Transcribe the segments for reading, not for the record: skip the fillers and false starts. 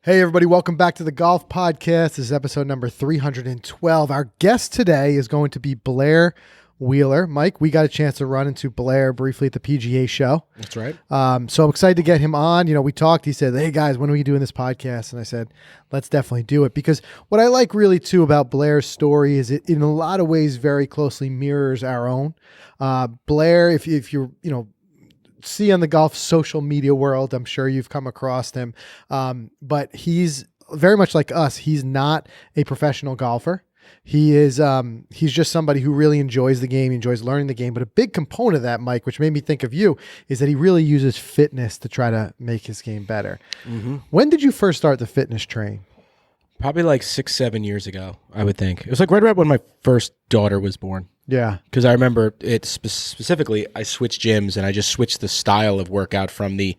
Hey, everybody. Welcome back to the Golf Podcast. This is episode number 312. Our guest today is going to be Blair Wheeler. Mike, we got a chance to run into Blair briefly at the PGA show. That's right. So I'm excited to get him on. You know, we talked. He said, hey, guys, when are we doing this podcast? And I said, let's definitely do it. Because what I like really, too, about Blair's story is it, in a lot of ways, very closely mirrors our own. Blair, if you're, see on the golf social media world, I'm sure you've come across him. But he's very much like us. He's not a professional golfer. He is, he's just somebody who really enjoys the game, enjoys learning the game. But a big component of that, Mike, which made me think of you, is that he really uses fitness to try to make his game better. Mm-hmm. When did you first start the fitness train? Probably like 6-7 years ago, I would think. It was like right around when my first daughter was born. Yeah. Because I remember it specifically, I switched gyms and I just switched the style of workout from the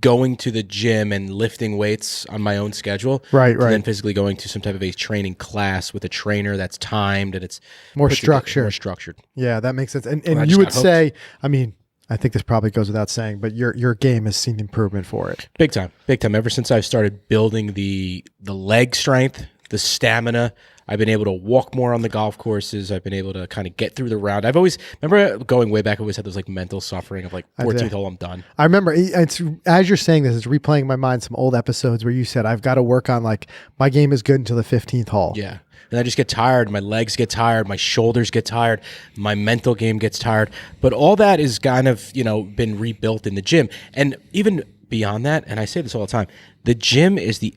going to the gym and lifting weights on my own schedule. Right. And then physically going to some type of a training class with a trainer that's timed and it's more structured. More structured. Yeah, that makes sense. And you would say, I mean, I think this probably goes without saying, but your game has seen improvement for it. Big time. Ever since I started building the leg strength, the stamina, I've been able to walk more on the golf courses. I've been able to kind of get through the round. I've always, remember going way back, I always had those like mental suffering of like 14th hole, I'm done. I remember, it's as you're saying this, it's replaying in my mind some old episodes where you said, I've got to work on like, my game is good until the 15th hole. Yeah. And I just get tired. My legs get tired. My shoulders get tired. My mental game gets tired. But all that is kind of, been rebuilt in the gym. And even beyond that, and I say this all the time, the gym is the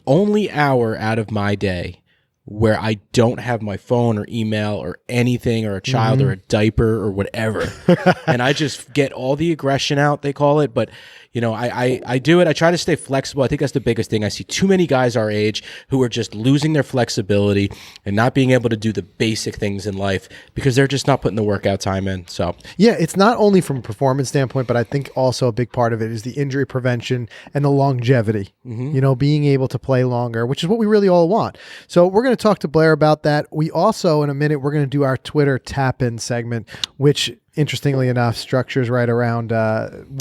only hour out of my day where I don't have my phone or email or anything or a child or a diaper or whatever. And I just get all the aggression out, they call it. But, I do it. I try to stay flexible. I think that's the biggest thing. I see too many guys our age who are just losing their flexibility and not being able to do the basic things in life because they're just not putting the workout time in. So yeah, it's not only from a performance standpoint, but I think also a big part of it is the injury prevention and the longevity, being able to play longer, which is what we really all want. So we're going to talk to Blair about that. We also, in a minute, we're going to do our Twitter tap-in segment, which interestingly enough structures right around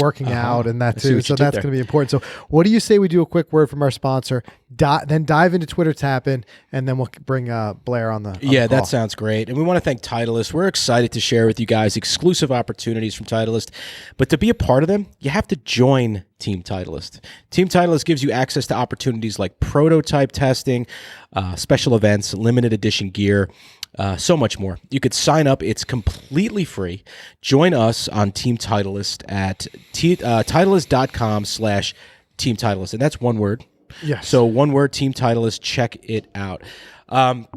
working out and that too. So that's going to be important. So what do you say we do a quick word from our sponsor, then dive into Twitter tap-in, and then we'll bring Blair on the call. That sounds great. And we want to thank Titleist. We're excited to share with you guys exclusive opportunities from Titleist. But to be a part of them, you have to join Team Titleist. Team Titleist gives you access to opportunities like prototype testing, special events, limited edition gear, so much more. You could sign up. It's completely free. Join us on Team Titleist at Titleist.com/Team Titleist. And that's one word. Yes. So one word, Team Titleist. Check it out. The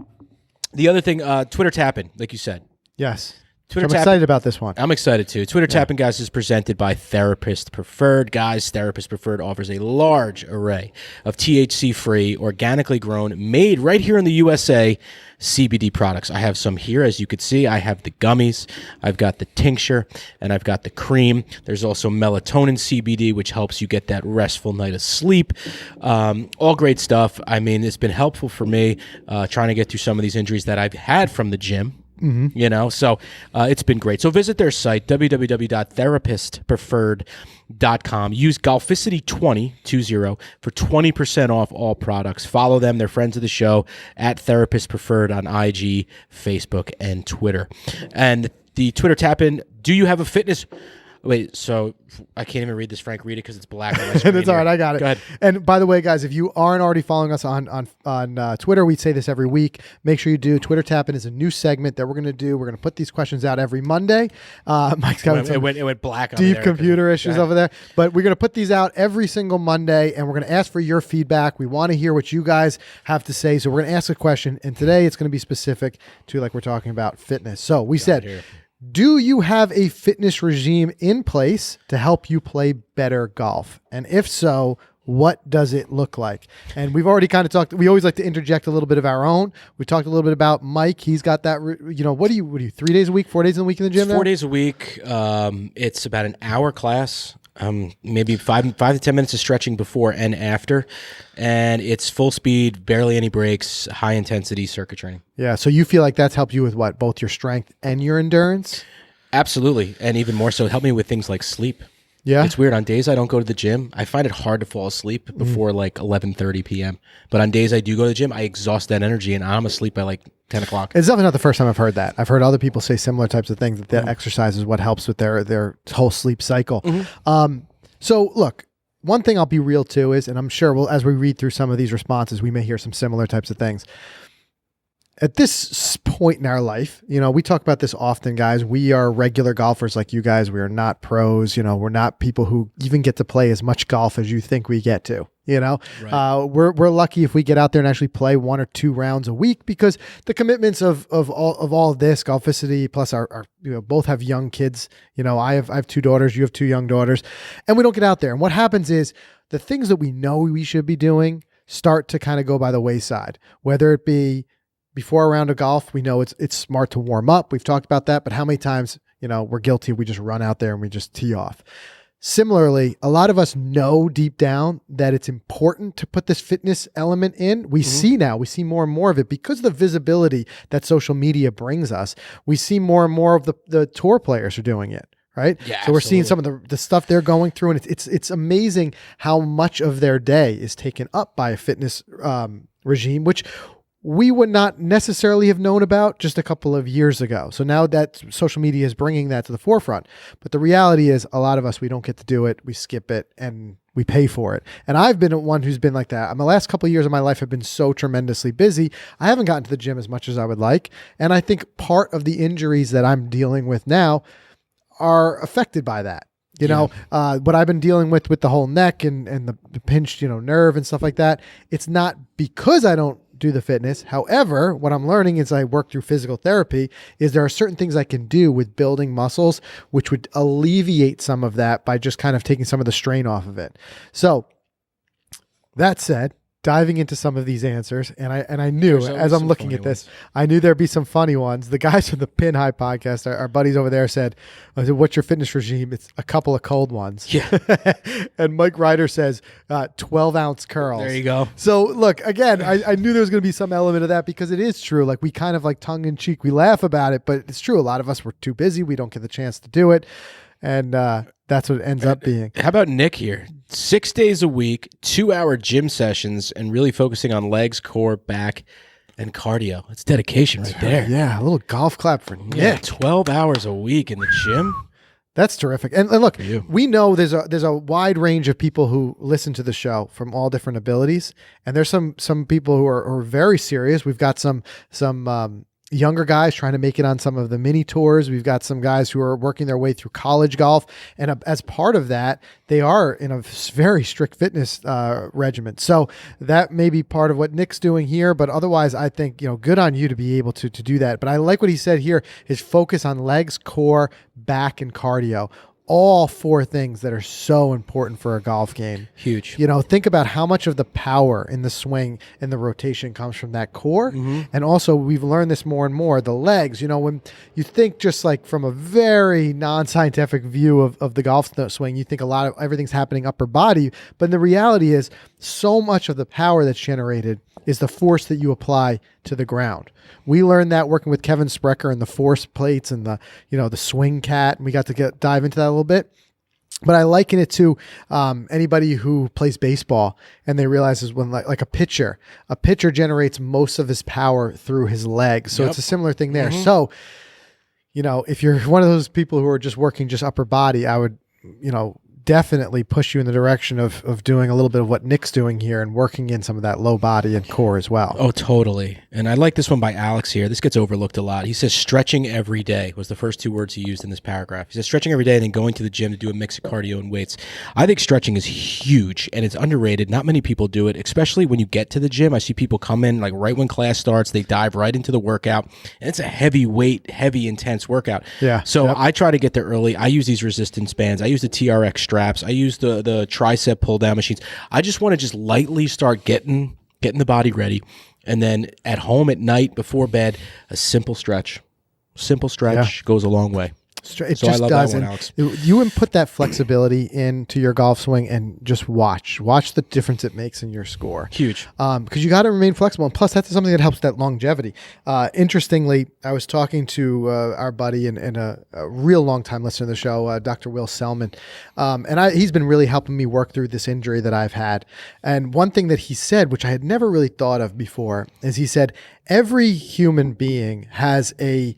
other thing, Twitter tap-in, like you said. Yes. I'm excited about this one. I'm excited too. Twitter Tapping, guys, is presented by Therapist Preferred. Guys, Therapist Preferred offers a large array of THC-free, organically grown, made right here in the USA CBD products. I have some here, as you can see. I have the gummies, I've got the tincture, and I've got the cream. There's also melatonin CBD, which helps you get that restful night of sleep. All great stuff. I mean, it's been helpful for me trying to get through some of these injuries that I've had from the gym. So it's been great. So visit their site, www.therapistpreferred.com. Use Golficity 20 for 20% off all products. Follow them. They're friends of the show at Therapist Preferred on IG, Facebook, and Twitter. And the Twitter tap-in, do you have a fitness... Wait, so I can't even read this, Frank. Read it because it's black on my screen. It's all right. I got it. Go ahead. And by the way, guys, if you aren't already following us on Twitter, we say this every week. Make sure you do. Twitter Tap-In is a new segment that we're going to do. We're going to put these questions out every Monday. Mike's got it went black on deep computer issues over there. But we're going to put these out every single Monday, and we're going to ask for your feedback. We want to hear what you guys have to say. So we're going to ask a question, and today it's going to be specific to, like we're talking about, fitness. So we said... Do you have a fitness regime in place to help you play better golf? And if so, what does it look like? And we've already kind of talked, we always like to interject a little bit of our own. We talked a little bit about Mike. He's got that, what do you 3 days a week, 4 days a week in the gym? It's 4 days a week. It's about an hour class. Maybe 5 to 10 minutes of stretching before and after, and it's full speed, barely any breaks, high intensity circuit training. Yeah, so you feel like that's helped you with what, both your strength and your endurance? Absolutely, and even more so, help me with things like sleep. Yeah. It's weird. On days I don't go to the gym, I find it hard to fall asleep before like 11:30 p.m. But on days I do go to the gym, I exhaust that energy and I'm asleep by like 10 o'clock. It's definitely not the first time I've heard that. I've heard other people say similar types of things, that exercise is what helps with their whole sleep cycle. So look, one thing I'll be real too is, and I'm sure as we read through some of these responses, we may hear some similar types of things. At this point in our life, we talk about this often, guys. We are regular golfers like you guys. We are not pros. We're not people who even get to play as much golf as you think we get to. Right. We're lucky if we get out there and actually play 1 or 2 rounds a week, because the commitments of all of this, Golficity, plus our both have young kids. I have 2 daughters. You have 2 young daughters, and we don't get out there. And what happens is the things that we know we should be doing start to kind of go by the wayside, whether it be before a round of golf. We know it's smart to warm up. We've talked about that, but how many times, we're guilty. We just run out there and we just tee off. Similarly, a lot of us know deep down that it's important to put this fitness element in. We see more and more of it because of the visibility that social media brings us. We see more and more of the tour players are doing it. Right. Yeah, so we're seeing some of the stuff they're going through, and it's amazing how much of their day is taken up by a fitness regime, which we would not necessarily have known about just a couple of years ago. So now that social media is bringing that to the forefront. But the reality is a lot of us, we don't get to do it. We skip it and we pay for it. And I've been one who's been like that. The last couple of years of my life have been so tremendously busy. I haven't gotten to the gym as much as I would like. And I think part of the injuries that I'm dealing with now are affected by that. What I've been dealing with the whole neck and the pinched, nerve and stuff like that. It's not because I don't do the fitness. However, what I'm learning as I work through physical therapy is there are certain things I can do with building muscles, which would alleviate some of that by just kind of taking some of the strain off of it. So that said, diving into some of these answers, and I knew as I'm looking at this, I knew there'd be some funny ones. The guys from the Pin High podcast, our buddies over there said, what's your fitness regime? It's a couple of cold ones. Yeah. And Mike Ryder says 12-ounce curls. There you go. So look, again, I knew there was going to be some element of that, because it is true. Like, we kind of like tongue in cheek, we laugh about it, but it's true. A lot of us were too busy. We don't get the chance to do it. And that's what it ends up being. How about Nick here? 6 days a week, 2-hour gym sessions, and really focusing on legs, core, back, and cardio. That's dedication right there. Yeah, a little golf clap for Nick. Yeah, 12 hours a week in the gym. That's terrific. And look, we know there's a wide range of people who listen to the show from all different abilities. And there's some people who are very serious. We've got some younger guys trying to make it on some of the mini tours. We've got some guys who are working their way through college golf. And as part of that, they are in a very strict fitness regimen. So that may be part of what Nick's doing here. But otherwise, I think, good on you to be able to do that. But I like what he said here, his focus on legs, core, back, and cardio. All 4 things that are so important for a golf game. Huge. Think about how much of the power in the swing and the rotation comes from that core. And also, we've learned this more and more, the legs. When you think just like from a very non-scientific view of the golf swing, you think a lot of everything's happening upper body. But the reality is, so much of the power that's generated is the force that you apply to the ground. We learned that working with Kevin Sprecher and the force plates and the swing cat, and we got to dive into that a little bit. But I liken it to anybody who plays baseball, and they realize is when like a pitcher generates most of his power through his legs. So it's a similar thing there. So, if you're one of those people who are just working just upper body, I would, definitely push you in the direction of doing a little bit of what Nick's doing here and working in some of that low body and core as well. Oh, totally. And I like this one by Alex here. This gets overlooked a lot. He says stretching every day was the first 2 words he used in this paragraph. He says stretching every day and then going to the gym to do a mix of cardio and weights. I think stretching is huge and it's underrated. Not many people do it, especially when you get to the gym. I see people come in like right when class starts, they dive right into the workout, and it's a heavy weight, heavy, intense workout. Yeah. So I try to get there early. I use these resistance bands. I use the TRX straps. I use the tricep pull down machines. I just want to just lightly start getting the body ready. And then at home at night before bed, a simple stretch goes a long way. It So I just love that doesn't. one, Alex. You input that flexibility into your golf swing and just watch the difference it makes in your score. Huge. Because you got to remain flexible, and plus that's something that helps that longevity. Interestingly, I was talking to our buddy and a real long time listener to the show, Dr. Will Selman, and he's been really helping me work through this injury that I've had. And one thing that he said, which I had never really thought of before, is he said every human being has a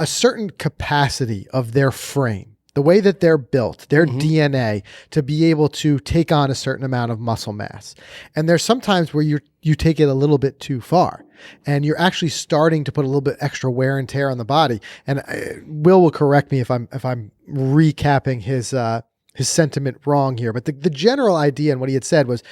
certain capacity of their frame, the way that they're built, their DNA, to be able to take on a certain amount of muscle mass. And there's sometimes where you take it a little bit too far, and you're actually starting to put a little bit extra wear and tear on the body. And Will correct me if I'm recapping his sentiment wrong here. But the general idea and what he had said was,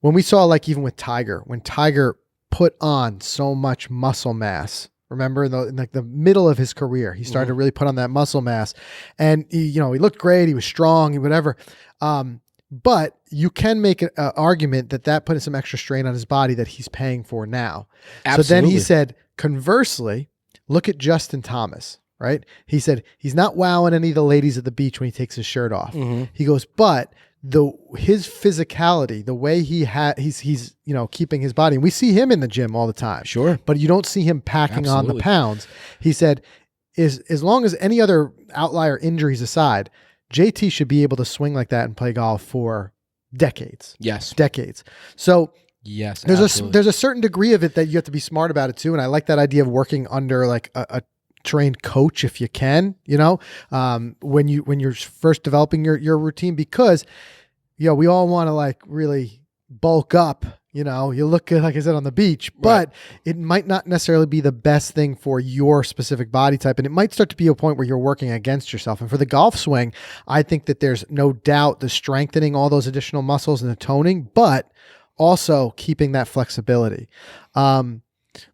when we saw, like, even with Tiger, when Tiger put on so much muscle mass. Remember, in the middle of his career, he started to really put on that muscle mass, and he looked great. He was strong, whatever. But you can make an argument that put some extra strain on his body that he's paying for now. Absolutely. So then he said, conversely, look at Justin Thomas, right? He said he's not wowing any of the ladies at the beach when he takes his shirt off. He goes, but his physicality, the way he's keeping his body, and we see him in the gym all the time. Sure. But you don't see him packing on the pounds. He said, as long as any other outlier injuries aside, JT should be able to swing like that and play golf for decades. Yes. Decades. So yes, there's a certain degree of it that you have to be smart about it too. And I like that idea of working under like a trained coach if you can, when you're first developing your routine, because we all want to like really bulk up, you look good, like I said, on the beach, but it might not necessarily be the best thing for your specific body type. And it might start to be a point where you're working against yourself. And for the golf swing, I think that there's no doubt the strengthening all those additional muscles and the toning, but also keeping that flexibility.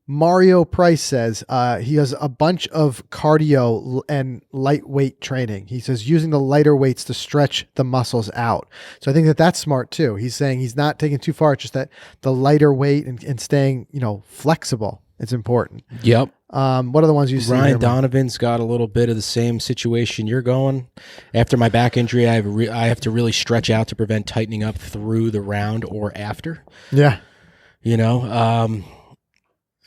Mario Price says he has a bunch of cardio and lightweight training. He says using the lighter weights to stretch the muscles out. So I think that's smart too. He's saying he's not taking too far. It's just that the lighter weight and staying, flexible, it's important. Yep. What are the ones you see? Ryan Donovan's got a little bit of the same situation you're going. After my back injury, I have to really stretch out to prevent tightening up through the round or after. Yeah.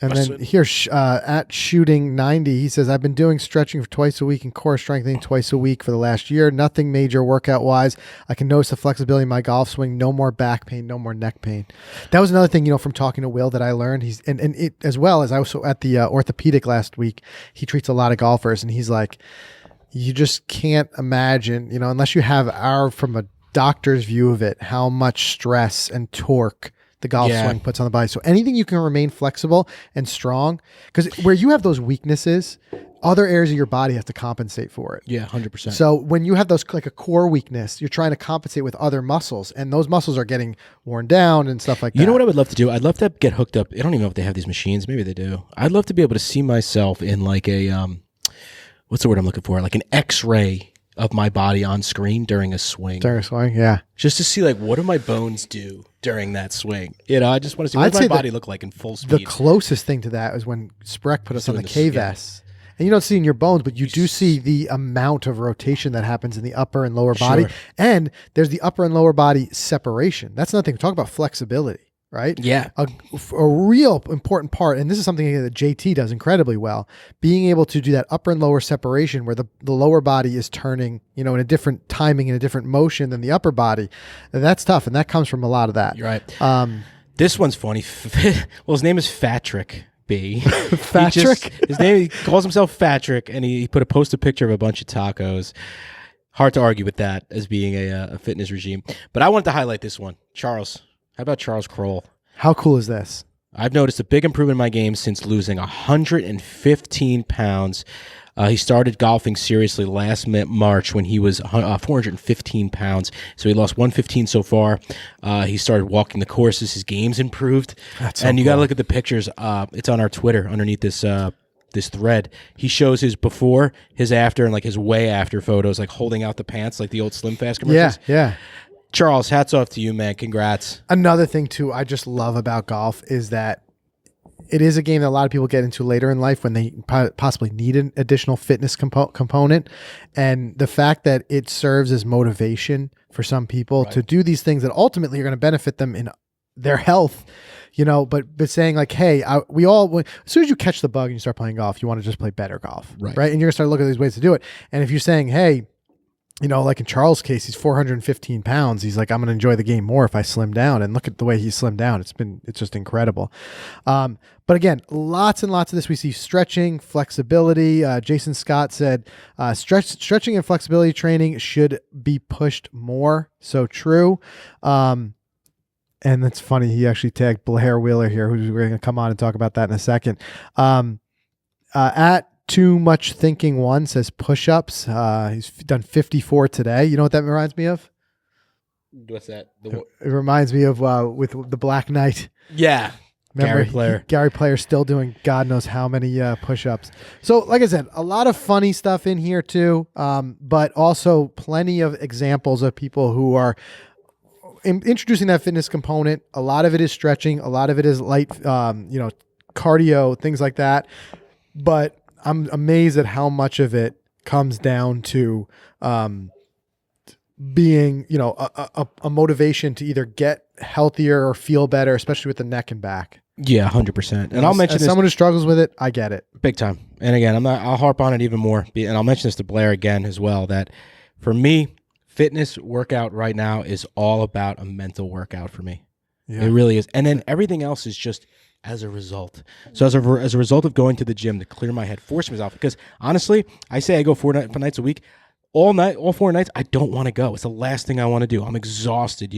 And then here at Shooting 90, he says, I've been doing stretching for twice a week and core strengthening twice a week for the last year. Nothing major workout wise. I can notice the flexibility in my golf swing. No more back pain, no more neck pain. That was another thing, from talking to Will that I learned. And it, as well as I was at the orthopedic last week, he treats a lot of golfers, and he's like, you just can't imagine, unless you have from a doctor's view of it, how much stress and torque the golf swing puts on the body. So anything you can remain flexible and strong, because where you have those weaknesses, other areas of your body have to compensate for it. Yeah, 100%. So when you have those, like a core weakness, you're trying to compensate with other muscles, and those muscles are getting worn down and stuff like that. You know what I would love to do? I'd love to get hooked up. I don't even know if they have these machines. Maybe they do. I'd love to be able to see myself in like a, what's the word I'm looking for? Like an X-ray of my body on screen during a swing. During a swing, yeah. Just to see, like, what do my bones do during that swing? I just want to see what does my body look like in full speed. The closest thing to that is when Spreck put us on the KVS. And you don't see in your bones, but you do see the amount of rotation that happens in the upper and lower body. And there's the upper and lower body separation. That's another thing. Talk about flexibility. Right? Yeah. A real important part, and this is something that JT does incredibly well, being able to do that upper and lower separation where the lower body is turning, in a different timing, in a different motion than the upper body. And that's tough, and that comes from a lot of that. You're right. This one's funny. Well, his name is Fatrick B. Fatrick? He calls himself Fatrick, and he put a picture of a bunch of tacos. Hard to argue with that as being a fitness regime. But I wanted to highlight this one. Charles. How about Charles Crowell? How cool is this? I've noticed a big improvement in my game since losing 115 pounds. He started golfing seriously last March when he was 415 pounds. So he lost 115 so far. He started walking the courses. His game's improved. That's so cool. You got to look at the pictures. It's on our Twitter underneath this thread. He shows his before, his after, and like his way after photos, like holding out the pants like the old Slim Fast commercials. Yeah. Charles, hats off to you, man. Congrats. Another thing, too, I just love about golf is that it is a game that a lot of people get into later in life when they possibly need an additional fitness component. And the fact that it serves as motivation for some people to do these things that ultimately are going to benefit them in their health, but saying like, hey, as soon as you catch the bug and you start playing golf, you want to just play better golf. Right. And you're going to start looking at these ways to do it. And if you're saying, hey, like in Charles' case, he's 415 pounds. He's like, I'm going to enjoy the game more if I slim down. And look at the way he slimmed down. It's just incredible. But again, lots and lots of this. We see stretching, flexibility. Jason Scott said, stretching and flexibility training should be pushed more. So true. And that's funny. He actually tagged Blair Wheeler here, who's we're going to come on and talk about that in a second. At Too Much Thinking One says push-ups. He's done 54 today. You know what that reminds me of? What's that? It reminds me of with the Black Knight. Yeah. Remember, Gary Player still doing God knows how many push-ups. So like I said, a lot of funny stuff in here too, but also plenty of examples of people who are introducing that fitness component. A lot of it is stretching. A lot of it is light, cardio, things like that. But I'm amazed at how much of it comes down to being, a motivation to either get healthier or feel better, especially with the neck and back. Yeah, 100%. And I'll mention as someone who struggles with it, I get it big time. And again, I'll harp on it even more. And I'll mention this to Blair again as well, that for me, fitness workout right now is all about a mental workout for me. Yeah. It really is. And then everything else is just as a result. So as a result of going to the gym to clear my head, force myself, because honestly, I say I go 4 nights a week, all 4 nights, I don't want to go. It's the last thing I want to do. I'm exhausted,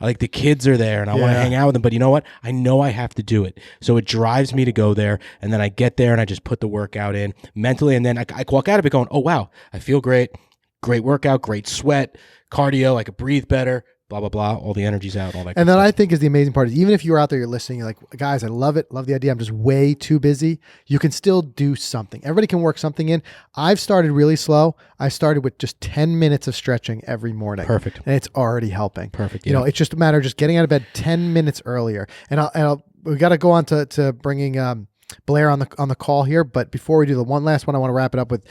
like the kids are there and I want to hang out with them, but you know what? I know I have to do it. So it drives me to go there, and then I get there and I just put the workout in mentally, and then I walk out of it going, oh wow, I feel great workout, great sweat, cardio, I could breathe better, blah, blah, blah, all the energy's out, all that. And then I think is the amazing part is, even if you're out there, you're listening, you're like, guys, I love it. Love the idea. I'm just way too busy. You can still do something. Everybody can work something in. I've started really slow. I started with just 10 minutes of stretching every morning. Perfect. And it's already helping. Perfect. Yeah. It's just a matter of just getting out of bed 10 minutes earlier. And we got to go on to bringing, Blair on the call here, but before we do the one last one, I want to wrap it up with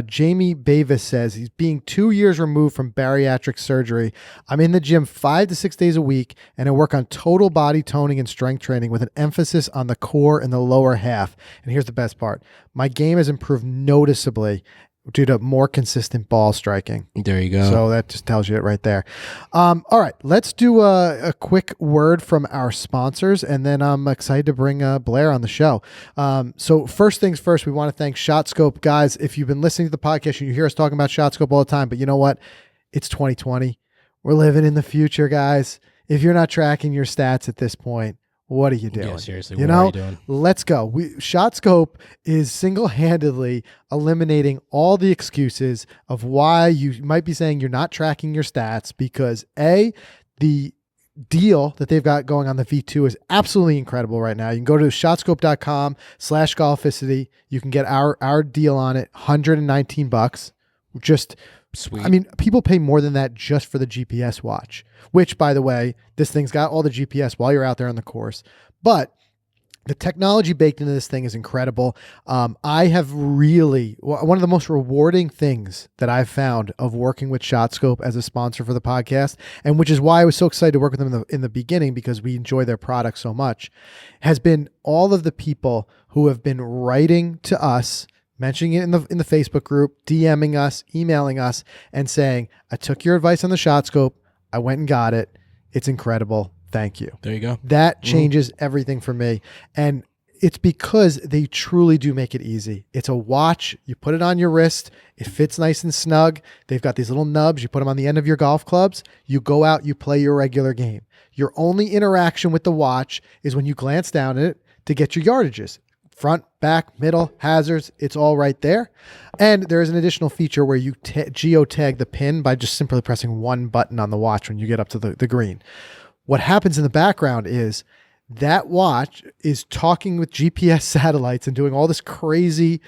Jamie Bavis says he's being 2 years removed from bariatric surgery. I'm in the gym 5 to 6 days a week, and I work on total body toning and strength training with an emphasis on the core and the lower half. And here's the best part: my game has improved noticeably due to more consistent ball striking. There you go. So that just tells you it right there. All right, let's do a quick word from our sponsors, and then I'm excited to bring Blair on the show. So first things first, we want to thank ShotScope. Guys, if you've been listening to the podcast, you hear us talking about ShotScope all the time, but you know what? It's 2020. We're living in the future, guys. If you're not tracking your stats at this point, what are you doing? Yeah, seriously, what are you doing? Let's go. ShotScope is single-handedly eliminating all the excuses of why you might be saying you're not tracking your stats, because the deal that they've got going on the V2 is absolutely incredible right now. You can go to shotscope.com/Golficity. You can get our deal on it, $119. Just sweet. I mean, people pay more than that just for the GPS watch, which, by the way, this thing's got all the GPS while you're out there on the course. But the technology baked into this thing is incredible. I have really, one of the most rewarding things that I've found of working with ShotScope as a sponsor for the podcast, and which is why I was so excited to work with them in the beginning, because we enjoy their product so much, has been all of the people who have been writing to us, mentioning it in the Facebook group, DMing us, emailing us, and saying, I took your advice on the ShotScope. I went and got it. It's incredible. Thank you. There you go. That changes everything for me. And it's because they truly do make it easy. It's a watch. You put it on your wrist. It fits nice and snug. They've got these little nubs. You put them on the end of your golf clubs. You go out, you play your regular game. Your only interaction with the watch is when you glance down at it to get your yardages. Front, back, middle, hazards, it's all right there. And there is an additional feature where you geotag the pin by just simply pressing one button on the watch when you get up to the green. What happens in the background is That watch is talking with GPS satellites and doing all this crazy,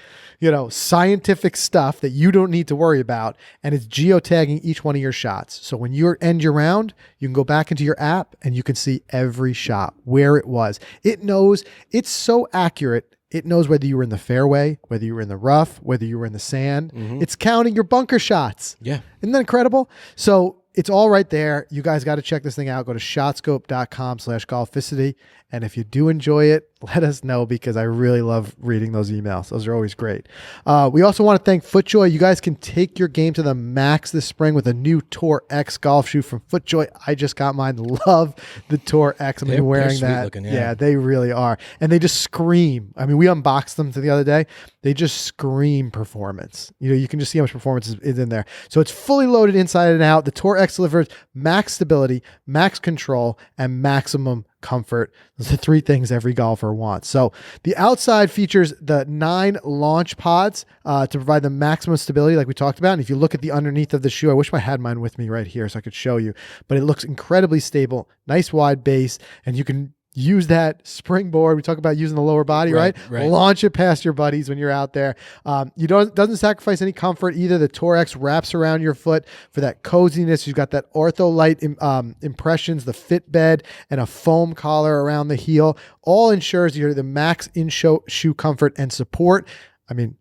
scientific stuff that you don't need to worry about. And it's geotagging each one of your shots. So when you end your round, you can go back into your app and you can see every shot, where it was. It knows, it's so accurate. It knows whether you were in the fairway, whether you were in the rough, whether you were in the sand. Mm-hmm. It's counting your bunker shots. Yeah. Isn't that incredible? So it's all right there. You guys got to check this thing out. Go to shotscope.com/golficity. And if you do enjoy it, let us know, because I really love reading those emails. Those are always great. We also want to thank FootJoy. You guys can take your game to the max this spring with a new Tour X golf shoe from FootJoy. I just got mine. Love the Tour X. I've been wearing that. Looking, yeah, they really are. And they just scream. I mean, we unboxed them the other day. They just scream performance. You can just see how much performance is in there. So it's fully loaded inside and out. The Tour X delivers max stability, max control, and maximum comfort. Those are the three things every golfer wants. So the outside features the 9 launch pods to provide the maximum stability, like we talked about. And if you look at the underneath of the shoe, I wish I had mine with me right here so I could show you, but it looks incredibly stable, nice wide base, and you can use that springboard. We talk about using the lower body, right? Launch it past your buddies when you're out there. Doesn't sacrifice any comfort either. The Tour X wraps around your foot for that coziness. You've got that ortholite impressions, the fit bed, and a foam collar around the heel. All ensures you're the max shoe comfort and support. I mean,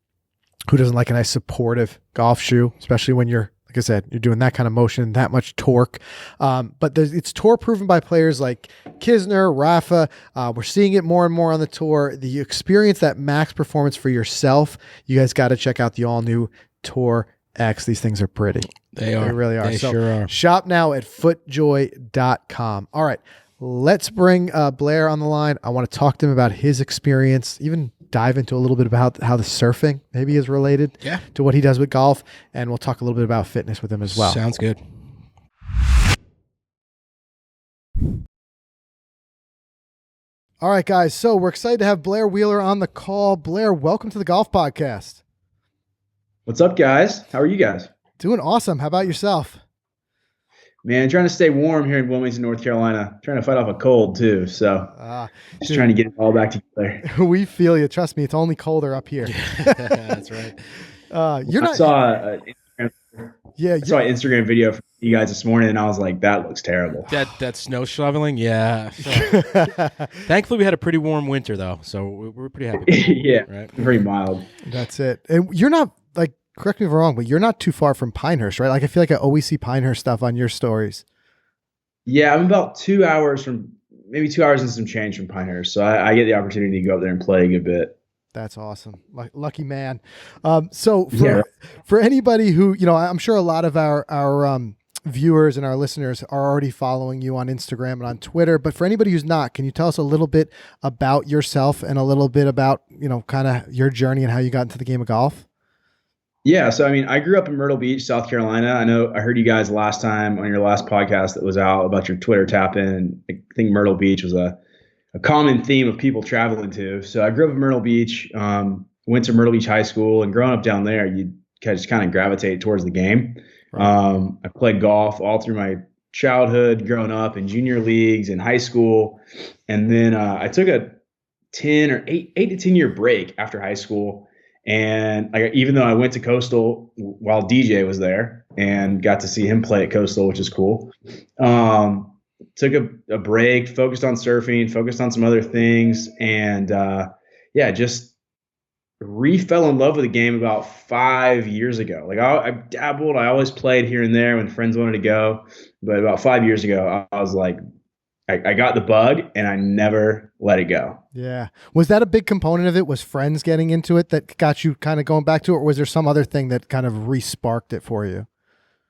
who doesn't like a nice supportive golf shoe, especially when you're, like I said, you're doing that kind of motion, that much torque. But it's tour proven by players like Kisner, Rafa. We're seeing it more and more on the tour. You experience that max performance for yourself. You guys got to check out the all new Tour X. These things are pretty. They are. They really are. They sure are. Shop now at footjoy.com. All right. Let's bring Blair on the line. I want to talk to him about his experience, even dive into a little bit about how the surfing maybe is related to what he does with golf. And we'll talk a little bit about fitness with him as well. Sounds good. All right, guys. So we're excited to have Blair Wheeler on the call. Blair, welcome to the Golf Podcast. What's up, guys? How are you guys? Doing awesome. How about yourself? Man, trying to stay warm here in Wilmington, North Carolina. Trying to fight off a cold, too. So just trying to get it all back together. We feel you. Trust me, it's only colder up here. That's right. I saw an Instagram video from you guys this morning, and I was like, that looks terrible. That snow shoveling, yeah. So, thankfully, we had a pretty warm winter, though, so we're pretty happy. Yeah, right? very mild. That's it. And you're not, correct me if I'm wrong, but you're not too far from Pinehurst, right? I feel like I always see Pinehurst stuff on your stories. Yeah, I'm about 2 hours and some change from Pinehurst. So I get the opportunity to go up there and play a good bit. That's awesome. Lucky man. So for anybody who, I'm sure a lot of our viewers and our listeners are already following you on Instagram and on Twitter, but for anybody who's not, can you tell us a little bit about yourself and a little bit about, kind of your journey and how you got into the game of golf? Yeah. So, I grew up in Myrtle Beach, South Carolina. I heard you guys last time on your last podcast that was out about your Twitter tap-in. I think Myrtle Beach was a common theme of people traveling to. So I grew up in Myrtle Beach, went to Myrtle Beach High School, and growing up down there, you just kind of gravitate towards the game. Right. I played golf all through my childhood, growing up in junior leagues in high school. And then I took a 8 to 10 year break after high school. And even though I went to Coastal while DJ was there and got to see him play at Coastal, which is cool, took a break, focused on surfing, focused on some other things, and just fell in love with the game about 5 years ago. I dabbled, I always played here and there when friends wanted to go, but about 5 years ago, I was like, I got the bug and I never let it go. Yeah. Was that a big component of it? Was friends getting into it that got you kind of going back to it? Or was there some other thing that kind of re-sparked it for you?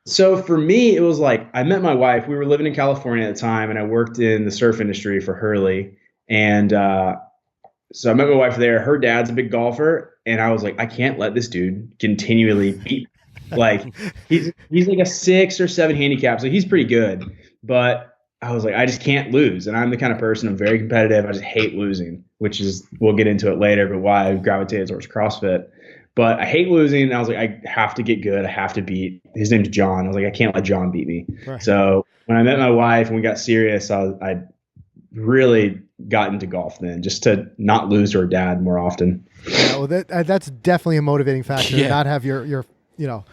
So for me, it was I met my wife. We were living in California at the time, and I worked in the surf industry for Hurley. And so I met my wife there. Her dad's a big golfer, and I was like, I can't let this dude continually beat me. He's like a 6 or 7 handicap, so he's pretty good. But I was like, I just can't lose. And I'm the kind of person, I'm very competitive. I just hate losing, which is, we'll get into it later, but why I gravitated towards CrossFit. But I hate losing. And I was like, I have to get good. I have to beat. His name's John. I was like, I can't let John beat me. Right. So when I met my wife and we got serious, I really got into golf then, just to not lose to her dad more often. Yeah, well, that's definitely a motivating factor to Yeah. not have your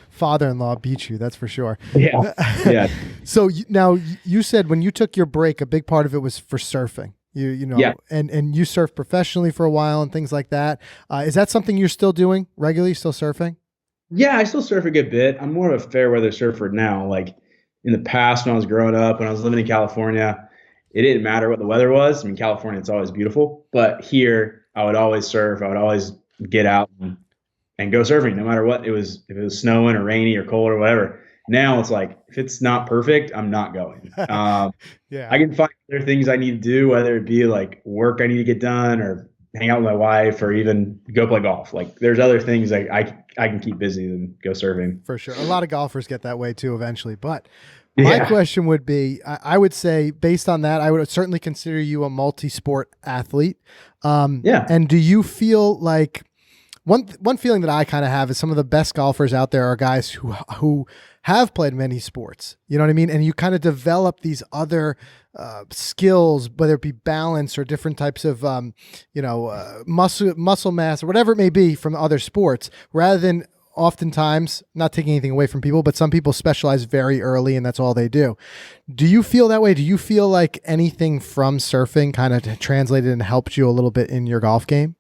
father-in-law beat you. That's for sure. Yeah. Yeah. So now you said when you took your break, a big part of it was for surfing. Yeah. And you surf professionally for a while and things like that. Is that something you're still doing regularly? Still surfing? Yeah, I still surf a good bit. I'm more of a fair weather surfer now. Like in the past, when I was growing up, when I was living in California, it didn't matter what the weather was. I mean, California, it's always beautiful. But here, I would always surf. I would always get out and go surfing, no matter what it was, if it was snowing or rainy or cold or whatever. Now it's like, if it's not perfect, I'm not going. Yeah. I can find other things I need to do, whether it be like work I need to get done or hang out with my wife or even go play golf. Like there's other things I can keep busy than go surfing. For sure. A lot of golfers get that way too eventually. But my question would be, I would say based on that, I would certainly consider you a multi-sport athlete. And do you feel like one feeling that I kind of have is some of the best golfers out there are guys who have played many sports, you know what I mean? And you kind of develop these other skills, whether it be balance or different types of, muscle mass or whatever it may be from other sports, rather than oftentimes, not taking anything away from people, but some people specialize very early and that's all they do. Do you feel that way? Do you feel like anything from surfing kind of translated and helped you a little bit in your golf game?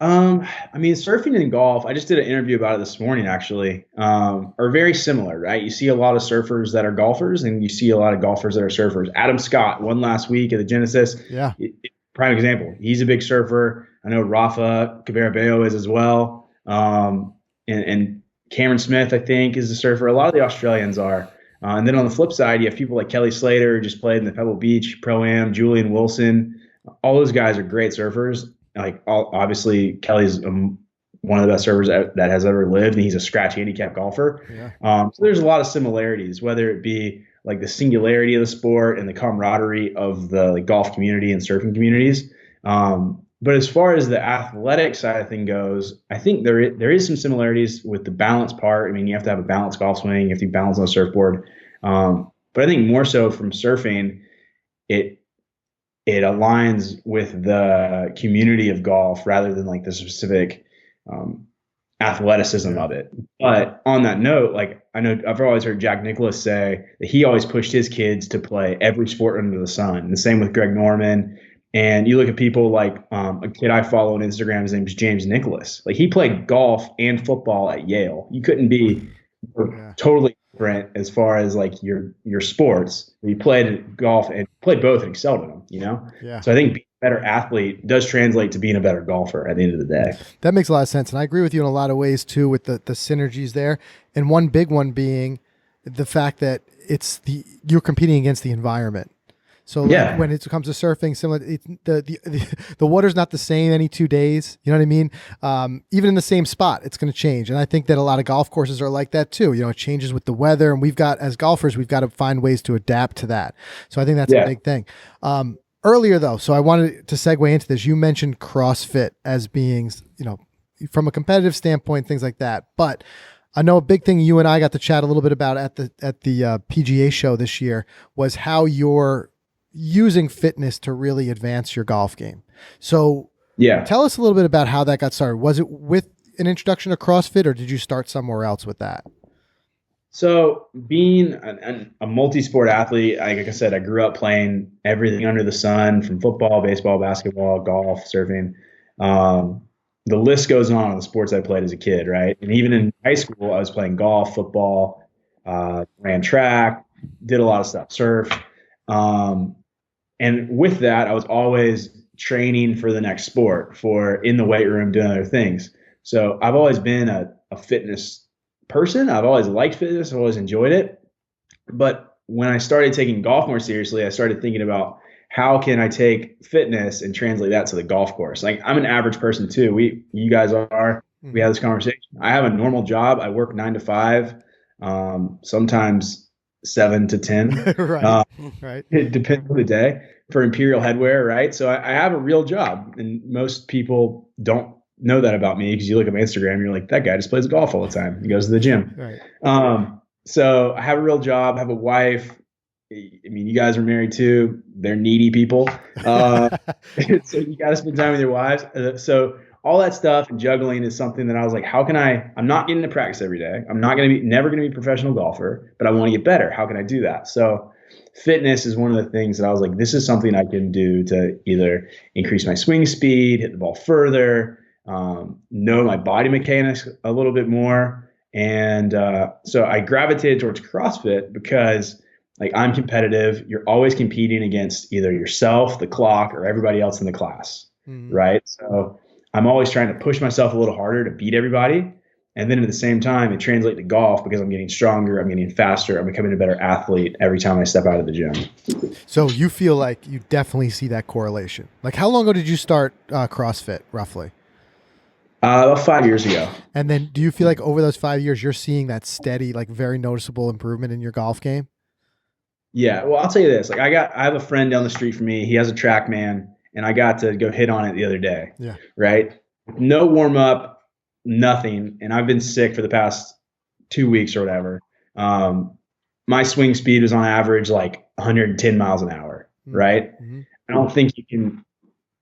I mean, surfing and golf, I just did an interview about it this morning, actually, are very similar, right? You see a lot of surfers that are golfers and you see a lot of golfers that are surfers. Adam Scott won last week at the Genesis. Yeah. Prime example. He's a big surfer. I know Rafa Cabrera-Bello is as well. And Cameron Smith, I think, is a surfer. A lot of the Australians are. And then on the flip side, you have people like Kelly Slater, who just played in the Pebble Beach Pro-Am, Julian Wilson. All those guys are great surfers. Like obviously Kelly's one of the best surfers that has ever lived, and he's a scratch handicap golfer. Yeah. So there's a lot of similarities, whether it be like the singularity of the sport and the camaraderie of the golf community and surfing communities. But as far as the athletic side of thing goes, I think there is some similarities with the balance part. I mean, you have to have a balanced golf swing, you have to be balanced on a surfboard. But I think more so from surfing, it aligns with the community of golf rather than like the specific athleticism of it. But on that note, like I know I've always heard Jack Nicklaus say that he always pushed his kids to play every sport under the sun. And the same with Greg Norman. And you look at people like a kid I follow on Instagram, his name is James Nicholas. Like he played golf and football at Yale. You couldn't be totally different as far as like your sports. You played golf and played both and excelled in them, you know? Yeah. So I think being a better athlete does translate to being a better golfer at the end of the day. That makes a lot of sense. And I agree with you in a lot of ways too, with the synergies there. And one big one being the fact that you're competing against the environment. So like when it comes to surfing, similar, the water's not the same any 2 days. You know what I mean? Even in the same spot, it's going to change. And I think that a lot of golf courses are like that too. You know, it changes with the weather, and as golfers, we've got to find ways to adapt to that. So I think that's a big thing. Earlier though, so I wanted to segue into this. You mentioned CrossFit as being, from a competitive standpoint, things like that. But I know a big thing you and I got to chat a little bit about at the PGA show this year was how you're using fitness to really advance your golf game. So tell us a little bit about how that got started. Was it with an introduction to CrossFit, or did you start somewhere else with that? So being a multi-sport athlete, like I said, I grew up playing everything under the sun, from football, baseball, basketball, golf, surfing. The list goes on the sports I played as a kid, right? And even in high school, I was playing golf, football, ran track, did a lot of stuff, surf. And with that, I was always training for the next sport, for in the weight room, doing other things. So I've always been a fitness person. I've always liked fitness. I've always enjoyed it. But when I started taking golf more seriously, I started thinking about how can I take fitness and translate that to the golf course? Like I'm an average person too. You guys are, we have this conversation. I have a normal job. I work 9 to 5, sometimes 7 to 10. Right. It depends on the day for Imperial Headwear, right? So I have a real job, and most people don't know that about me, because you look at my Instagram, you're like, that guy just plays golf all the time. He goes to the gym. Right. So I have a real job, have a wife, I mean, you guys are married too. They're needy people. So you got to spend time with your wives. So all that stuff and juggling is something that I was like, how can I'm not getting to practice every day. I'm not going to never going to be a professional golfer, but I want to get better. How can I do that? So fitness is one of the things that I was like, this is something I can do to either increase my swing speed, hit the ball further, know my body mechanics a little bit more. And so I gravitated towards CrossFit because like I'm competitive. You're always competing against either yourself, the clock, or everybody else in the class, right? So I'm always trying to push myself a little harder to beat everybody. And then at the same time, it translates to golf because I'm getting stronger, I'm getting faster, I'm becoming a better athlete every time I step out of the gym. So you feel like you definitely see that correlation. Like how long ago did you start CrossFit roughly? About 5 years ago. And then do you feel like over those 5 years, you're seeing that steady, like very noticeable improvement in your golf game? Yeah. Well, I'll tell you this, like I have a friend down the street from me. He has a TrackMan and I got to go hit on it the other day. Yeah. Right. No warm up, nothing. And I've been sick for the past 2 weeks or whatever. My swing speed was on average like 110 miles an hour. Right. Mm-hmm. I don't think you can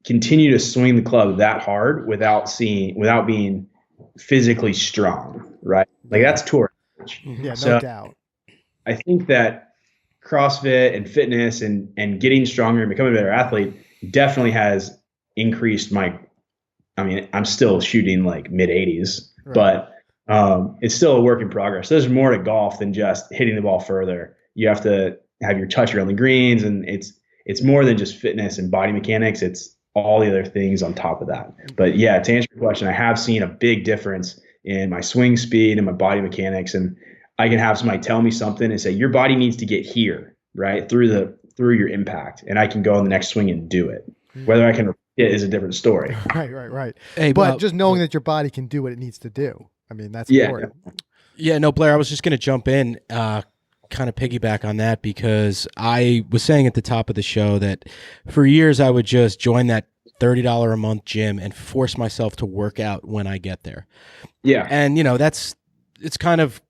continue to swing the club that hard without being physically strong. Right. Like that's tour. Yeah. No doubt. I think that CrossFit and fitness and getting stronger and becoming a better athlete definitely has increased I'm still shooting like mid 80s, right. But it's still a work in progress. There's more to golf than just hitting the ball further. You have to have your touch around the greens, and it's more than just fitness and body mechanics. It's all the other things on top of that. But yeah, to answer your question, I have seen a big difference in my swing speed and my body mechanics, and I can have somebody tell me something and say, your body needs to get here, right? Through your impact. And I can go on the next swing and do it. Whether I can repeat it is a different story. Right. Hey, but just knowing that your body can do what it needs to do. I mean, that's important. Yeah, no, Blair, I was just going to jump in, kind of piggyback on that, because I was saying at the top of the show that for years I would just join that $30 a month gym and force myself to work out when I get there. Yeah. And, it's kind of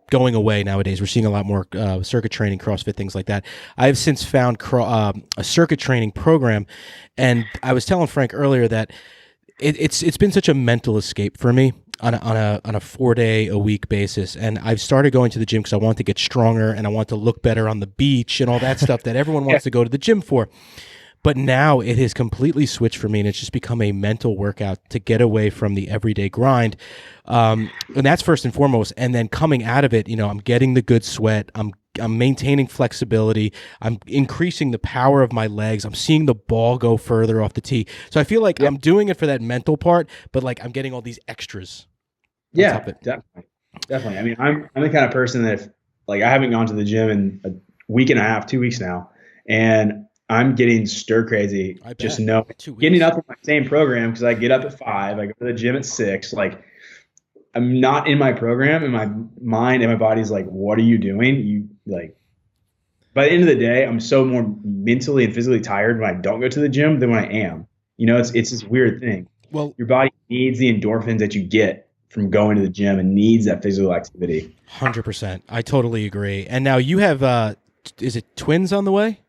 going away nowadays. We're seeing a lot more circuit training, CrossFit, things like that. I've since found a circuit training program, and I was telling Frank earlier that it's been such a mental escape for me on a 4-day-a-week basis. And I've started going to the gym because I want to get stronger and I want to look better on the beach and all that stuff that everyone wants to go to the gym for. But now it has completely switched for me, and it's just become a mental workout to get away from the everyday grind. And that's first and foremost. And then coming out of it, I'm getting the good sweat. I'm maintaining flexibility. I'm increasing the power of my legs. I'm seeing the ball go further off the tee. So I feel like I'm doing it for that mental part, but like I'm getting all these extras. Yeah, definitely. I mean, I'm the kind of person that if like I haven't gone to the gym in a week and a half, 2 weeks now, and I'm getting stir crazy. Just getting up in my same program because I get up at 5, I go to the gym at 6. Like I'm not in my program, and my mind and my body's like, what are you doing? You like, by the end of the day, I'm so more mentally and physically tired when I don't go to the gym than when I am. It's this weird thing. Well, your body needs the endorphins that you get from going to the gym and needs that physical activity. 100%. I totally agree. And now you have, is it twins on the way?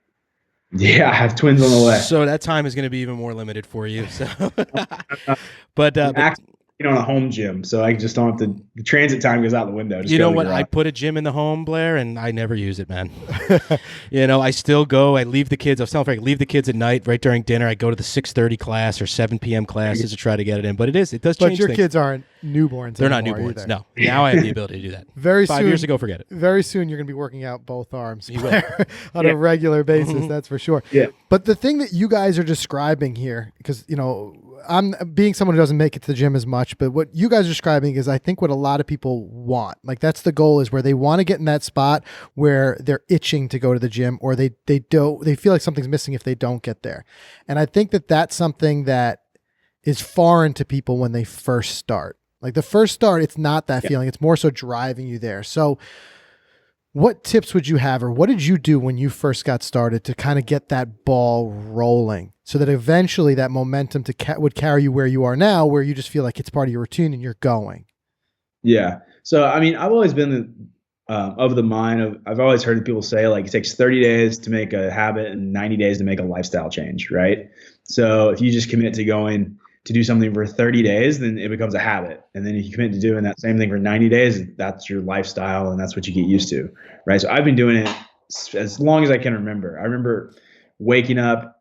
Yeah, I have twins on the way. So that time is going to be even more limited for you. So, but on a home gym, so I just don't have to. The transit time goes out the window. You know what? I put a gym in the home, Blair, and I never use it, man. I still go. I leave the kids. I was telling Frank, leave the kids at night, right during dinner. I go to the 6:30 class or 7 p.m. classes to try to get it in. But it does change. But your things. Kids aren't newborns. They're not newborns. Either. No. Now I have the ability to do that. Very 5 soon, years ago, forget it. Very soon, you're going to be working out both arms on a regular basis. That's for sure. Yeah. But the thing that you guys are describing here, because I'm being someone who doesn't make it to the gym as much, but what you guys are describing is I think what a lot of people want. Like that's the goal, is where they want to get in that spot where they're itching to go to the gym, or they feel like something's missing if they don't get there. And I think that that's something that is foreign to people when they first start. Like the first start, it's not that feeling. It's more so driving you there. So what tips would you have, or what did you do when you first got started to kind of get that ball rolling so that eventually that momentum would carry you where you are now, where you just feel like it's part of your routine and you're going? Yeah. So, I mean, I've always been of the mind of, I've always heard people say like it takes 30 days to make a habit and 90 days to make a lifestyle change, right? So if you just commit to going to do something for 30 days, then it becomes a habit. And then if you commit to doing that same thing for 90 days, that's your lifestyle and that's what you get used to, right? So I've been doing it as long as I can remember. I remember waking up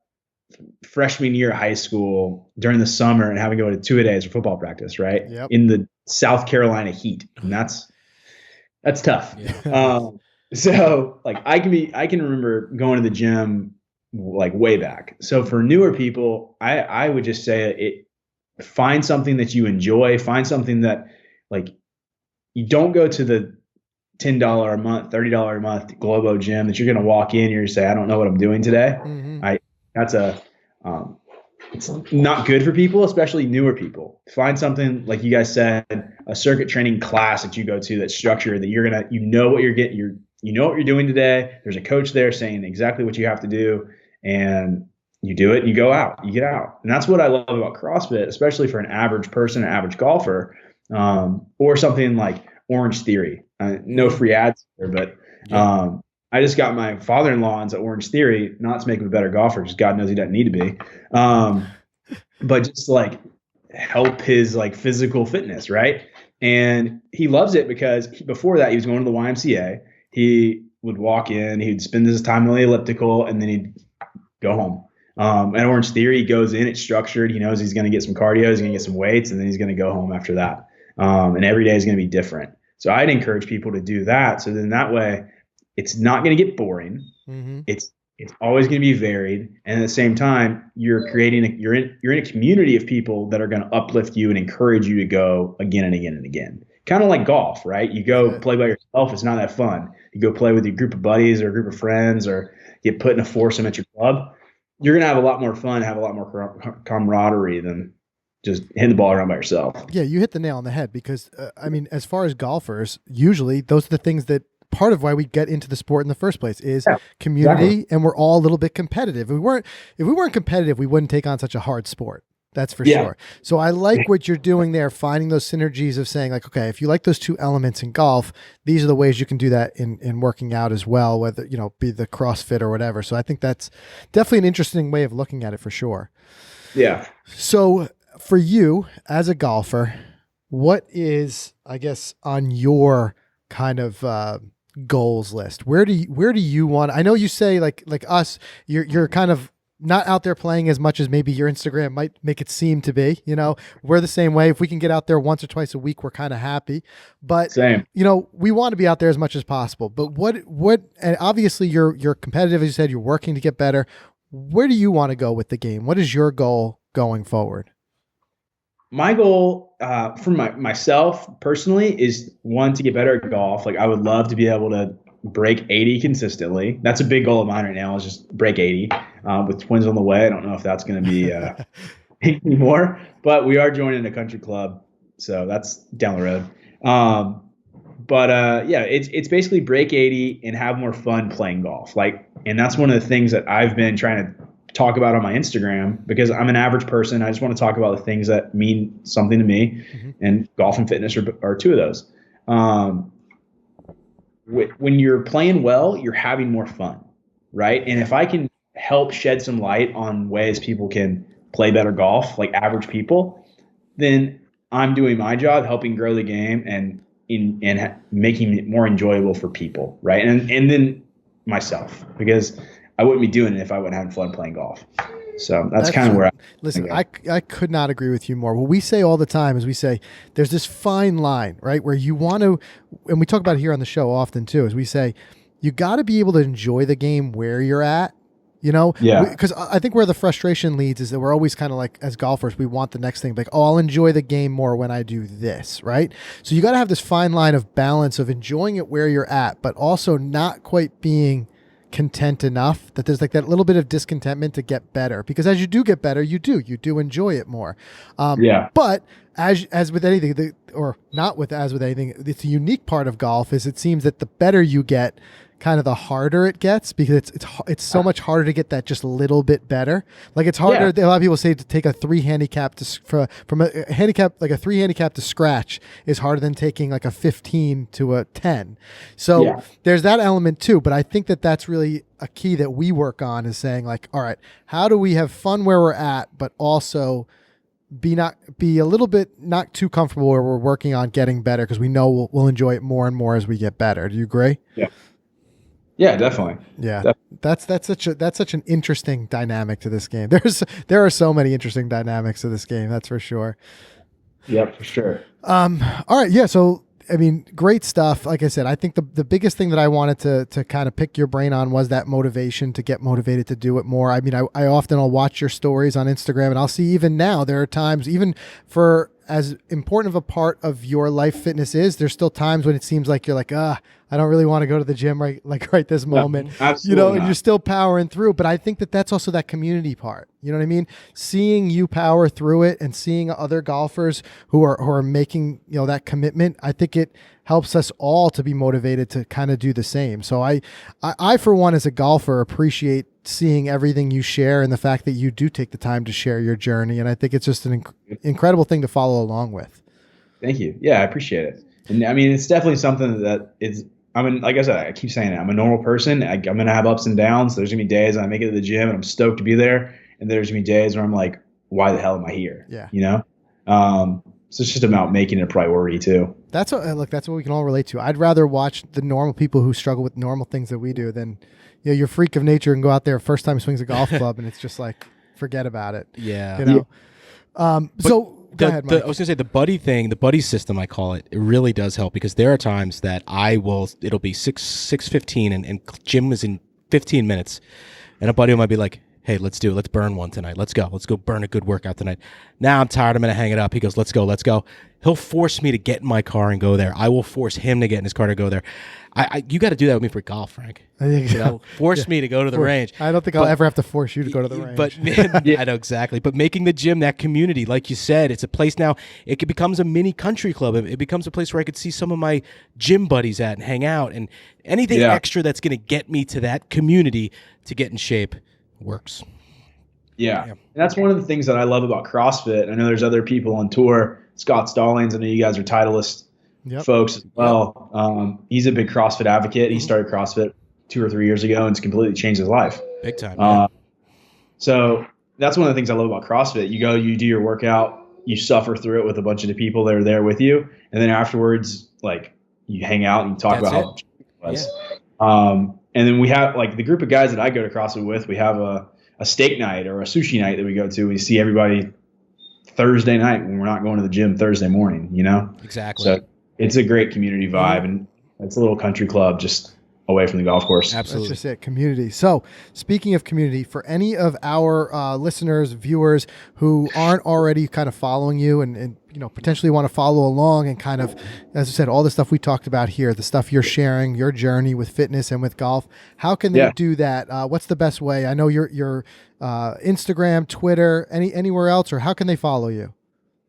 freshman year of high school during the summer and having to go to 2-a-days for football practice, right? Yep. In the South Carolina heat. And that's tough. Yeah. So like I can remember going to the gym like way back. So for newer people, I would just say find something that you enjoy, find something that like you don't go to the $10 a month, $30 a month Globo gym that you're going to walk in and you're say, I don't know what I'm doing today. Mm-hmm. It's not good for people, especially newer people. Find something like you guys said, a circuit training class that you go to that's structured, that you're going to, you know what you're getting, you know what you're doing today. There's a coach there saying exactly what you have to do, and you do it, you go out, you get out. And that's what I love about CrossFit, especially for an average person, an average golfer, or something like Orange Theory. No free ads here, but I just got my father-in-law into Orange Theory, not to make him a better golfer, because God knows he doesn't need to be, but just like help his like physical fitness, right? And he loves it because before that he was going to the YMCA. He would walk in, he'd spend his time on the elliptical, and then he'd go home. At Orange Theory, he goes in, it's structured. He knows he's going to get some cardio, he's going to get some weights, and then he's going to go home after that. And every day is going to be different. So I'd encourage people to do that. So then that way, it's not going to get boring. Mm-hmm. It's always going to be varied, and at the same time, you're in a community of people that are going to uplift you and encourage you to go again and again and again. Kind of like golf, right? You go play by yourself, it's not that fun. You go play with your group of buddies or a group of friends, or get put in a foursome at your club. You're going to have a lot more fun, have a lot more camaraderie than just hitting the ball around by yourself. Yeah, you hit the nail on the head because, I mean, as far as golfers, usually those are the things that part of why we get into the sport in the first place is community, exactly. And we're all a little bit competitive. If we weren't competitive, we wouldn't take on such a hard sport. That's for sure. So I like what you're doing there, finding those synergies of saying like, okay, if you like those two elements in golf, these are the ways you can do that in working out as well, whether, be the CrossFit or whatever. So I think that's definitely an interesting way of looking at it for sure. Yeah. So for you as a golfer, what is, I guess, on your kind of goals list? Where do you want? I know you say like us, you're kind of not out there playing as much as maybe your Instagram might make it seem to be. We're the same way. If we can get out there once or twice a week, we're kind of happy. But same. We want to be out there as much as possible. But what? And obviously you're competitive, as you said. You're working to get better. Where do you want to go with the game? What is your goal going forward? My goal for myself personally is one, to get better at golf. Like I would love to be able to break 80 consistently. That's a big goal of mine right now, is just break 80 with twins on the way. I don't know if that's going to be anymore, but we are joining a country club, so that's down the road. It's basically break 80 and have more fun playing golf. And that's one of the things that I've been trying to talk about on my Instagram, because I'm an average person. I just want to talk about the things that mean something to me, and golf and fitness are two of those. When you're playing well, you're having more fun, right? And if I can help shed some light on ways people can play better golf, like average people, then I'm doing my job, helping grow the game and making it more enjoyable for people, right? And then myself, because I wouldn't be doing it if I wasn't having fun playing golf. So that's kind of where I could not agree with you more. What we say all the time is there's this fine line, right? Where you want to, and we talk about it here on the show often too, is we say, you got to be able to enjoy the game where you're at, because I think where the frustration leads is that we're always kind of like, as golfers, we want the next thing, like, oh, I'll enjoy the game more when I do this, right? So you got to have this fine line of balance of enjoying it where you're at, but also not quite being content enough, that there's like that little bit of discontentment to get better, because as you do get better, you do enjoy it more. But as with anything, it's a unique part of golf is it seems that the better you get, kind of the harder it gets, because it's so much harder to get that just a little bit better. Like it's harder. A lot of people say to take a 3 handicap from a handicap, like a 3 handicap to scratch is harder than taking like a 15 to a 10. So there's that element too. But I think that that's really a key that we work on, is saying like, all right, how do we have fun where we're at, but also be a little bit not too comfortable where we're working on getting better, because we know we'll enjoy it more and more as we get better. Do you agree? Yeah, definitely. Yeah, definitely. That's such an interesting dynamic to this game. There are so many interesting dynamics to this game. That's for sure. Yep, for sure. All right, yeah. So I mean, great stuff. Like I said, I think the biggest thing that I wanted to kind of pick your brain on was that motivation to get motivated to do it more. I mean, I often will watch your stories on Instagram, and I'll see even now there are times, even for as important of a part of your life fitness is, there's still times when it seems like you're like, I don't really want to go to the gym right this moment, absolutely and you're still powering through. But I think that that's also that community part. You know what I mean? Seeing you power through it and seeing other golfers who are making, that commitment, I think it helps us all to be motivated to kind of do the same. So I for one, as a golfer, appreciate seeing everything you share and the fact that you do take the time to share your journey. And I think it's just an incredible thing to follow along with. Thank you. Yeah, I appreciate it. And I mean, it's definitely something that like I said, I keep saying it. I'm a normal person. I'm going to have ups and downs. There's going to be days when I make it to the gym and I'm stoked to be there. And there's going to be days where I'm like, why the hell am I here? Yeah. So it's just about making it a priority too. That's what we can all relate to. I'd rather watch the normal people who struggle with normal things that we do than, your freak of nature and go out there first time swings a golf club and it's just like, forget about it. Yeah. Go ahead, Mike. I was gonna say the buddy system, I call it. It really does help, because there are times that it'll be 6:15 and gym is in 15 minutes, and a buddy might be like, hey, let's burn one tonight. Let's go burn a good workout tonight. Now I'm tired. I'm going to hang it up. He goes, let's go. He'll force me to get in my car and go there. I will force him to get in his car to go there. You got to do that with me for golf, Frank. I think so. Force me to go to the range. I don't think I'll ever have to force you to go to the range. But I know exactly. But making the gym that community, like you said, it's a place now. It becomes a mini country club. It becomes a place where I could see some of my gym buddies at and hang out, and anything extra that's going to get me to that community to get in shape works. Yeah. And that's one of the things that I love about CrossFit. I know there's other people on tour. Scott Stallings, I know you guys are Titleist folks as well. He's a big CrossFit advocate. He started CrossFit 2 or 3 years ago, and it's completely changed his life. Big time. So that's one of the things I love about CrossFit. You go, you do your workout, you suffer through it with a bunch of the people that are there with you, and then afterwards, like, you hang out and you talk about how it was. And then we have, like, the group of guys that I go to CrossFit with, we have a steak night or a sushi night that we go to. We see everybody Thursday night when we're not going to the gym Thursday morning, Exactly. So it's a great community vibe, and it's a little country club just away from the golf course. Absolutely. That's just it, community. So speaking of community, for any of our listeners, viewers who aren't already kind of following you and potentially want to follow along and kind of, as I said, all the stuff we talked about here, the stuff you're sharing, your journey with fitness and with golf, how can they do that? What's the best way? I know your Instagram, Twitter, anywhere else, or how can they follow you?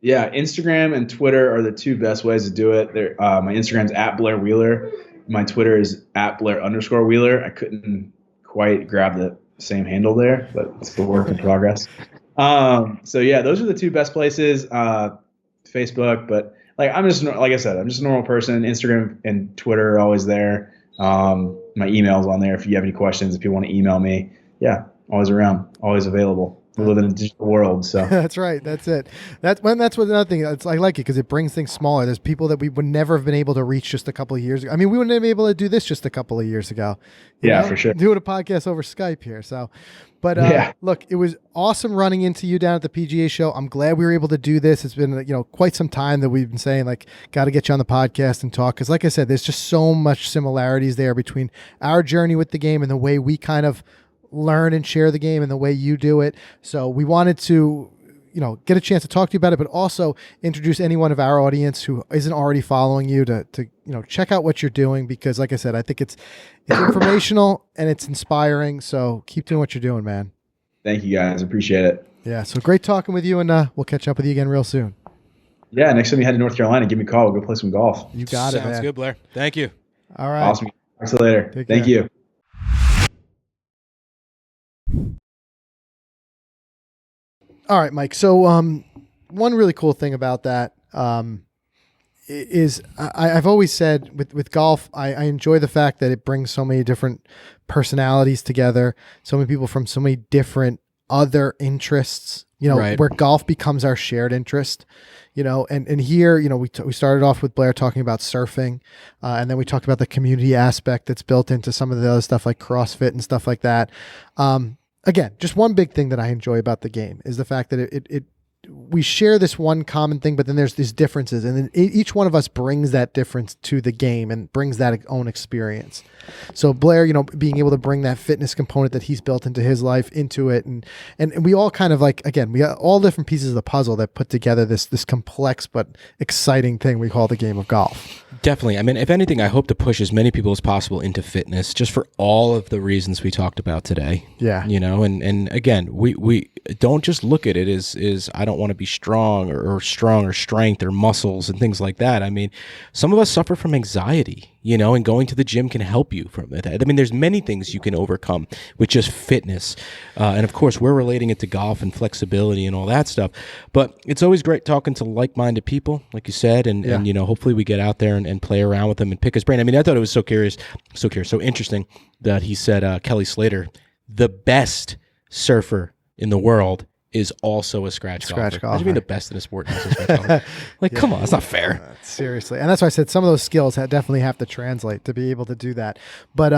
Yeah, Instagram and Twitter are the two best ways to do it. My Instagram's at Blair Wheeler. My Twitter is at Blair_Wheeler. I couldn't quite grab the same handle there, but it's a work in progress. So yeah, those are the two best places. Facebook, but like I said, I'm just a normal person. Instagram and Twitter are always there. My email's on there if you have any questions. If you want to email me, always around, always available. We live in a digital world, so that's right. That's it. That's what another thing. I like it because it brings things smaller. There's people that we would never have been able to reach just a couple of years ago. I mean, we wouldn't have been able to do this just a couple of years ago. For sure. Doing a podcast over Skype here. So, but look, it was awesome running into you down at the PGA show. I'm glad we were able to do this. It's been quite some time that we've been saying like, got to get you on the podcast and talk, because like I said, there's just so much similarities there between our journey with the game and the way we kind of learn and share the game and the way you do it. So we wanted to, get a chance to talk to you about it, but also introduce anyone of our audience who isn't already following you to check out what you're doing, because like I said, I think it's informational and it's inspiring. So keep doing what you're doing, man. Thank you guys. Appreciate it. Yeah. So great talking with you, and we'll catch up with you again real soon. Yeah. Next time you head to North Carolina, give me a call. We'll go play some golf. You got it, man. Sounds good, Blair. Thank you. All right. Awesome. Talk to you later. Take Thank care. you. All right, Mike. So one really cool thing about that is I've always said with golf, I enjoy the fact that it brings so many different personalities together, so many people from so many different other interests, Right. where golf becomes our shared interest, and here, we started off with Blair talking about surfing, and then we talked about the community aspect that's built into some of the other stuff like CrossFit and stuff like that. Again, just one big thing that I enjoy about the game is the fact that we share this one common thing, but then there's these differences, and then each one of us brings that difference to the game and brings that own experience. So Blair, being able to bring that fitness component that he's built into his life into it, and we all kind of we got all different pieces of the puzzle that put together this complex but exciting thing we call the game of golf. Definitely. I mean, if anything, I hope to push as many people as possible into fitness, just for all of the reasons we talked about today. Yeah. And again, we don't just look at it as I don't want to be strong or strength or muscles and things like that. I mean, some of us suffer from anxiety, and going to the gym can help you from it. I mean, there's many things you can overcome with just fitness. And of course, we're relating it to golf and flexibility and all that stuff. But it's always great talking to like-minded people, like you said, and hopefully we get out there and play around with them and pick his brain. I mean, I thought it was so interesting that he said Kelly Slater, the best surfer in the world, is also a scratch golfer. Imagine being the best in a sport and also a scratch golfer. Come on, it's not fair. Seriously. And that's why I said some of those skills definitely have to translate to be able to do that. But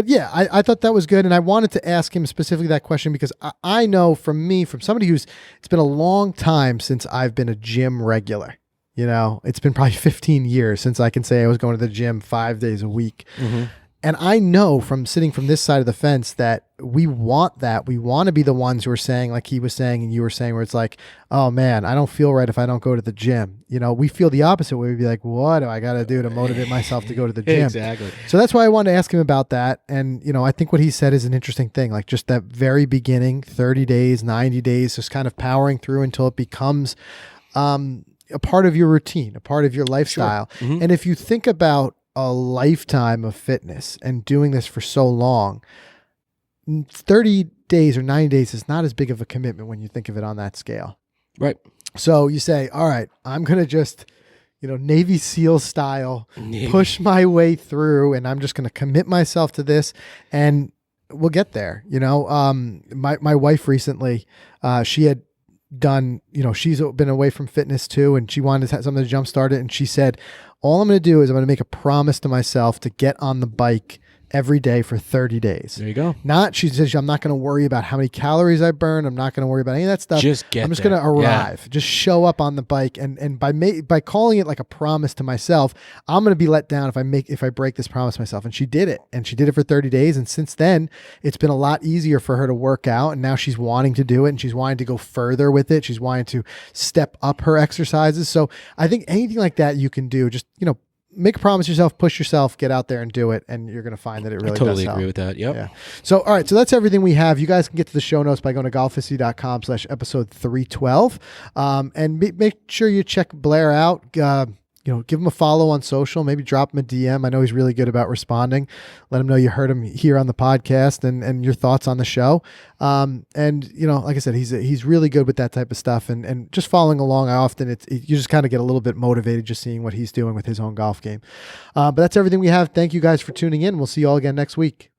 yeah, I thought that was good. And I wanted to ask him specifically that question because I know from somebody it's been a long time since I've been a gym regular. It's been probably 15 years since I can say I was going to the gym 5 days a week. Mm-hmm. And I know from sitting from this side of the fence that we want that. We want to be the ones who are saying, like he was saying and you were saying, where it's like, oh man, I don't feel right if I don't go to the gym. We feel the opposite way. We'd be like, what do I got to do to motivate myself to go to the gym? Exactly. So that's why I wanted to ask him about that. And, I think what he said is an interesting thing, like just that very beginning, 30 days, 90 days, just kind of powering through until it becomes a part of your routine, a part of your lifestyle. Sure. Mm-hmm. And if you think about a lifetime of fitness and doing this for so long, 30 days or 90 days is not as big of a commitment when you think of it on that scale. Right. So you say, all right, I'm going to just, Navy SEAL style, push my way through, and I'm just going to commit myself to this, and we'll get there. My wife recently, she had done, she's been away from fitness too, and she wanted to have something to jumpstart it. And she said, all I'm going to do is I'm going to make a promise to myself to get on the bike every day for 30 days. There you go. She says, I'm not going to worry about how many calories I burn. I'm not going to worry about any of that stuff. I'm just going to arrive, just show up on the bike. And by calling it like a promise to myself, I'm going to be let down if I break this promise to myself. And she did it, for 30 days. And since then it's been a lot easier for her to work out. And now she's wanting to do it, and she's wanting to go further with it. She's wanting to step up her exercises. So I think anything like that you can do, just, make a promise yourself, push yourself, get out there and do it. And you're going to find that it really does help. I totally agree with that. Yep. Yeah. So, all right. So that's everything we have. You guys can get to the show notes by going to golficity.com/episode 312. And make sure you check Blair out. Give him a follow on social, maybe drop him a DM. I know he's really good about responding. Let him know you heard him here on the podcast and your thoughts on the show. Like I said, he's really good with that type of stuff, and just following along. You just kind of get a little bit motivated just seeing what he's doing with his own golf game. But that's everything we have. Thank you guys for tuning in. We'll see you all again next week.